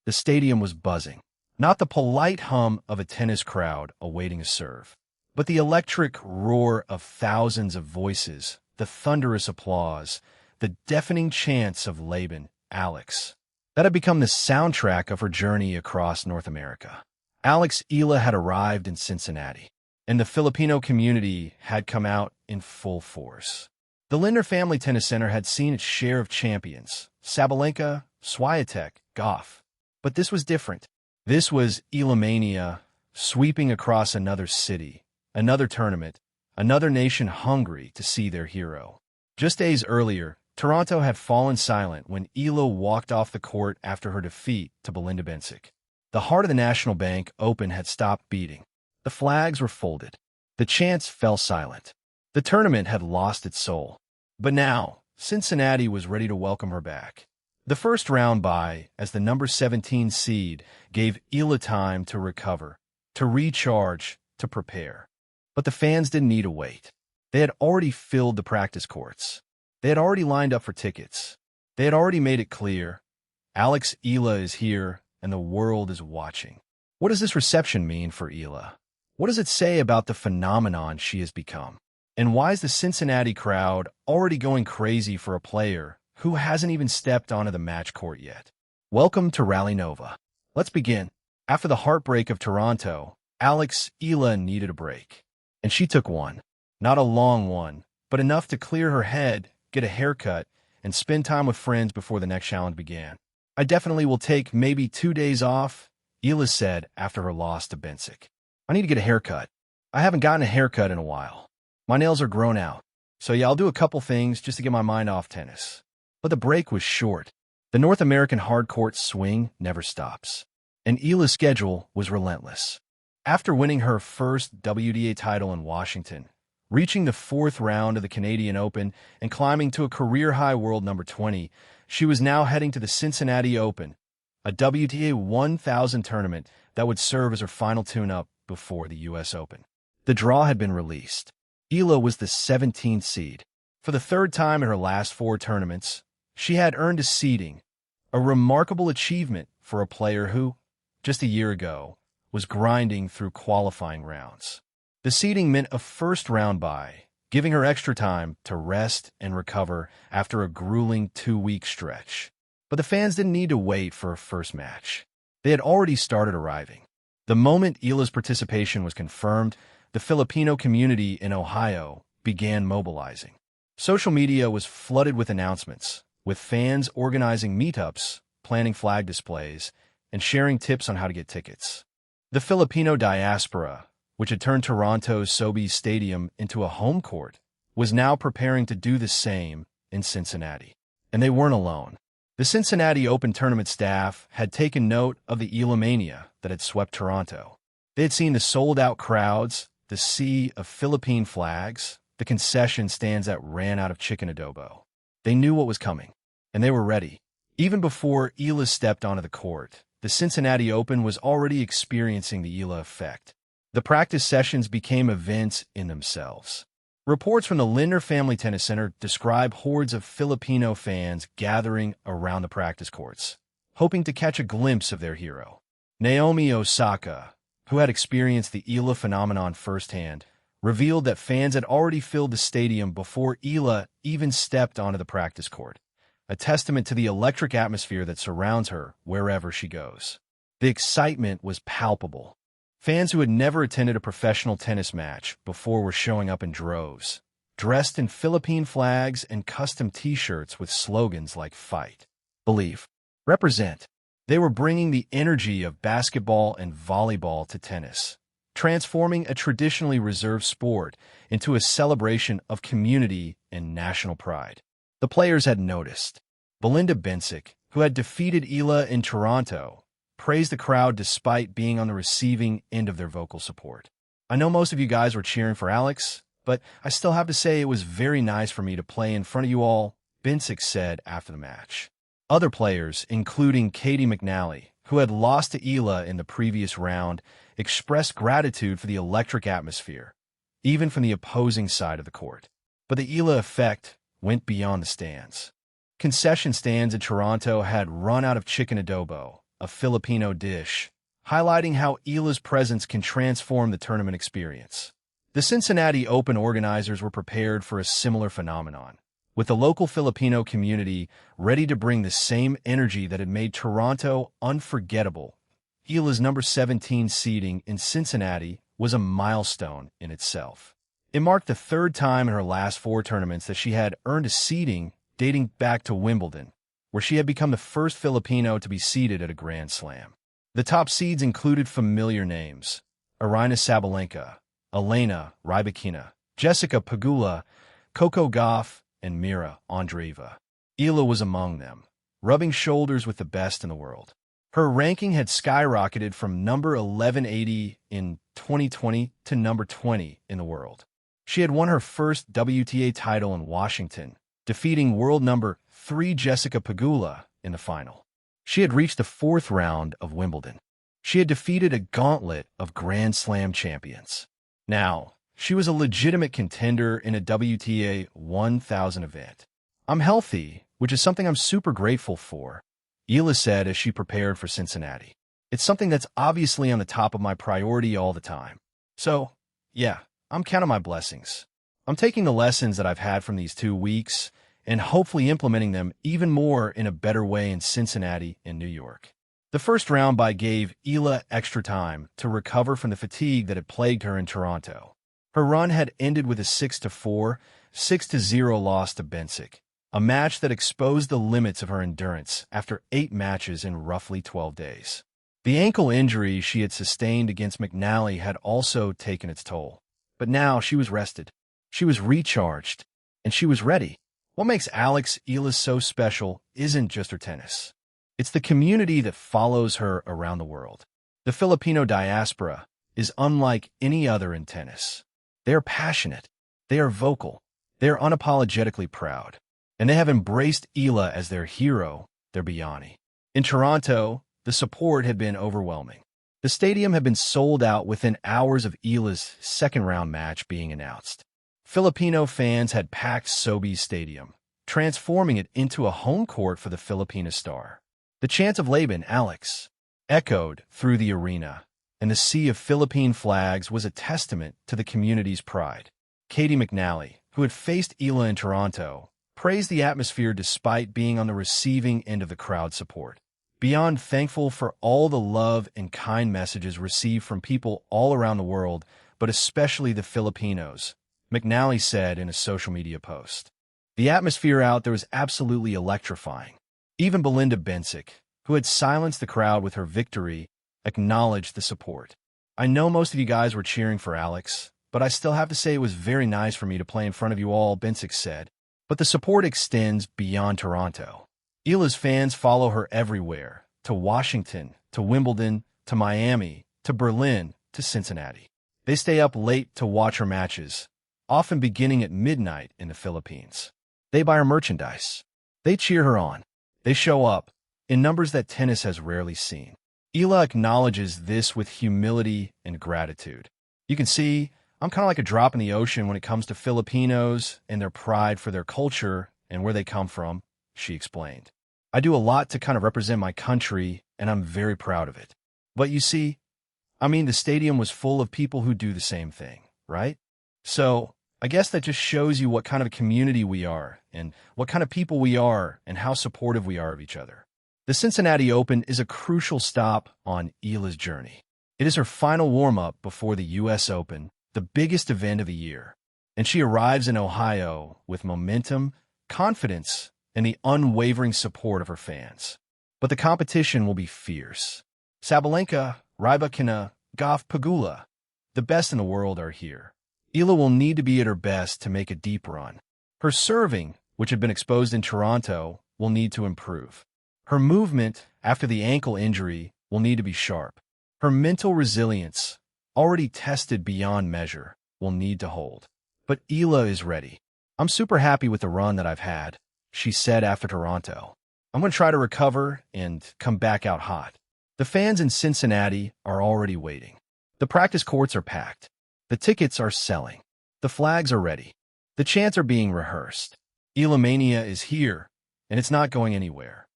The stadium was buzzing. Not the polite hum of a tennis crowd awaiting a serve, but the electric roar of thousands of voices, the thunderous applause, the deafening chants of Laban, Alex. That had become the soundtrack of her journey across North America. Eala had arrived in Cincinnati, and the Filipino community had come out in full force. The Lindner Family Tennis Center had seen its share of champions, Sabalenka, Swiatek, Goff. But this was different. This was Eala MANIA sweeping across another city, another tournament, another nation hungry to see their hero. Just days earlier, Toronto had fallen silent when Eala walked off the court after her defeat to Belinda Bencic. The heart of the National Bank Open had stopped beating. The flags were folded. The chants fell silent. The tournament had lost its soul. But now, Cincinnati was ready to welcome her back. The first round bye, as the number 17 seed, gave Eala time to recover, to recharge, to prepare. But the fans didn't need to wait. They had already filled the practice courts. They had already lined up for tickets. They had already made it clear, Eala is here, and the world is watching. What does this reception mean for Eala? What does it say about the phenomenon she has become? And why is the Cincinnati crowd already going crazy for a player who hasn't even stepped onto the match court yet? Welcome to RallyNova. Let's begin. After the heartbreak of Toronto, Eala needed a break. And she took one. Not a long one, but enough to clear her head, get a haircut, and spend time with friends before the next challenge began. I definitely will take maybe 2 days off, Eala said after her loss to Bencic. I need to get a haircut. I haven't gotten a haircut in a while. My nails are grown out. So yeah, I'll do a couple things just to get my mind off tennis. But the break was short. The North American hard court swing never stops. And Eala's schedule was relentless. After winning her first WTA title in Washington, reaching the 4th round of the Canadian Open, and climbing to a career-high world number 20, she was now heading to the Cincinnati Open, a WTA 1000 tournament that would serve as her final tune-up before the U.S. Open. The draw had been released. Eala was the 17th seed. For the 3rd time in her last 4 tournaments, she had earned a seeding, a remarkable achievement for a player who, just a year ago, was grinding through qualifying rounds. The seeding meant a first-round bye, giving her extra time to rest and recover after a grueling 2-week stretch. But the fans didn't need to wait for a first match. They had already started arriving. The moment Eala's participation was confirmed, the Filipino community in Ohio began mobilizing. Social media was flooded with announcements, with fans organizing meetups, planning flag displays, and sharing tips on how to get tickets. The Filipino diaspora, which had turned Toronto's Sobeys Stadium into a home court, was now preparing to do the same in Cincinnati. And they weren't alone. The Cincinnati Open tournament staff had taken note of the Eala mania that had swept Toronto. They had seen the sold-out crowds, the sea of Philippine flags, the concession stands that ran out of chicken adobo. They knew what was coming, and they were ready. Even before Eala stepped onto the court, the Cincinnati Open was already experiencing the Eala effect. The practice sessions became events in themselves. Reports from the Lindner Family Tennis Center describe hordes of Filipino fans gathering around the practice courts, hoping to catch a glimpse of their hero. Naomi Osaka, who had experienced the Eala phenomenon firsthand, revealed that fans had already filled the stadium before Eala even stepped onto the practice court, a testament to the electric atmosphere that surrounds her wherever she goes. The excitement was palpable. Fans who had never attended a professional tennis match before were showing up in droves, dressed in Philippine flags and custom T-shirts with slogans like Fight, Believe, Represent. They were bringing the energy of basketball and volleyball to tennis, transforming a traditionally reserved sport into a celebration of community and national pride. The players had noticed. Belinda Bencic, who had defeated Eala in Toronto, praised the crowd despite being on the receiving end of their vocal support. I know most of you guys were cheering for Alex, but I still have to say it was very nice for me to play in front of you all, Bencic said after the match. Other players, including Katie McNally, who had lost to Eala in the previous round, expressed gratitude for the electric atmosphere, even from the opposing side of the court. But the Eala effect went beyond the stands. Concession stands in Toronto had run out of chicken adobo, a Filipino dish, highlighting how Eala's presence can transform the tournament experience. The Cincinnati Open organizers were prepared for a similar phenomenon, with the local Filipino community ready to bring the same energy that had made Toronto unforgettable. Eala's number 17 seeding in Cincinnati was a milestone in itself. It marked the third time in her last 4 tournaments that she had earned a seeding dating back to Wimbledon, where she had become the first Filipino to be seeded at a Grand Slam. The top seeds included familiar names: Aryna Sabalenka, Elena Rybakina, Jessica Pegula, Coco Gauff, and Mira Andreeva. Eala was among them, rubbing shoulders with the best in the world. Her ranking had skyrocketed from number 1180 in 2020 to number 20 in the world. She had won her first WTA title in Washington, defeating world number 3 Jessica Pegula in the final. She had reached the 4th round of Wimbledon. She had defeated a gauntlet of Grand Slam champions. Now, she was a legitimate contender in a WTA 1000 event. "I'm healthy, which is something I'm super grateful for," Eala said as she prepared for Cincinnati. "It's something that's obviously on the top of my priority all the time. So, yeah, I'm counting my blessings. I'm taking the lessons that I've had from these 2 weeks and hopefully implementing them even more in a better way in Cincinnati and New York." The first round bye gave Eala extra time to recover from the fatigue that had plagued her in Toronto. Her run had ended with a 6-4, 6-0 loss to Bencic, a match that exposed the limits of her endurance after 8 matches in roughly 12 days. The ankle injury she had sustained against McNally had also taken its toll. But now she was rested, she was recharged, and she was ready. What makes Alex Eala so special isn't just her tennis. It's the community that follows her around the world. The Filipino diaspora is unlike any other in tennis. They are passionate, they are vocal, they are unapologetically proud, and they have embraced Eala as their hero, their Biani. In Toronto, the support had been overwhelming. The stadium had been sold out within hours of Eala's second-round match being announced. Filipino fans had packed Sobeys Stadium, transforming it into a home court for the Filipina star. The chant of Laban, Alex, echoed through the arena, and the sea of Philippine flags was a testament to the community's pride. Katie McNally, who had faced Eala in Toronto, praised the atmosphere despite being on the receiving end of the crowd support. Beyond thankful for all the love and kind messages received from people all around the world, but especially the Filipinos, McNally said in a social media post. The atmosphere out there was absolutely electrifying. Even Belinda Bencic, who had silenced the crowd with her victory, acknowledged the support. "I know most of you guys were cheering for Alex, but I still have to say it was very nice for me to play in front of you all," Bencic said. But the support extends beyond Toronto. Eala's fans follow her everywhere, to Washington, to Wimbledon, to Miami, to Berlin, to Cincinnati. They stay up late to watch her matches, often beginning at midnight in the Philippines. They buy her merchandise. They cheer her on. They show up, in numbers that tennis has rarely seen. Eala acknowledges this with humility and gratitude. "You can see, I'm kind of like a drop in the ocean when it comes to Filipinos and their pride for their culture and where they come from," she explained. "I do a lot to kind of represent my country, and I'm very proud of it. But you see, the stadium was full of people who do the same thing, right? So I guess that just shows you what kind of a community we are and what kind of people we are and how supportive we are of each other." The Cincinnati Open is a crucial stop on Eala's journey. It is her final warm-up before the U.S. Open, the biggest event of the year, and she arrives in Ohio with momentum, confidence, and the unwavering support of her fans. But the competition will be fierce. Sabalenka, Rybakina, Gauff, Pegula, the best in the world are here. Eala will need to be at her best to make a deep run. Her serving, which had been exposed in Toronto, will need to improve. Her movement, after the ankle injury, will need to be sharp. Her mental resilience, already tested beyond measure, will need to hold. But Eala is ready. "I'm super happy with the run that I've had," she said after Toronto. "I'm going to try to recover and come back out hot." The fans in Cincinnati are already waiting. The practice courts are packed. The tickets are selling. The flags are ready. The chants are being rehearsed. Eala Mania is here, and it's not going anywhere.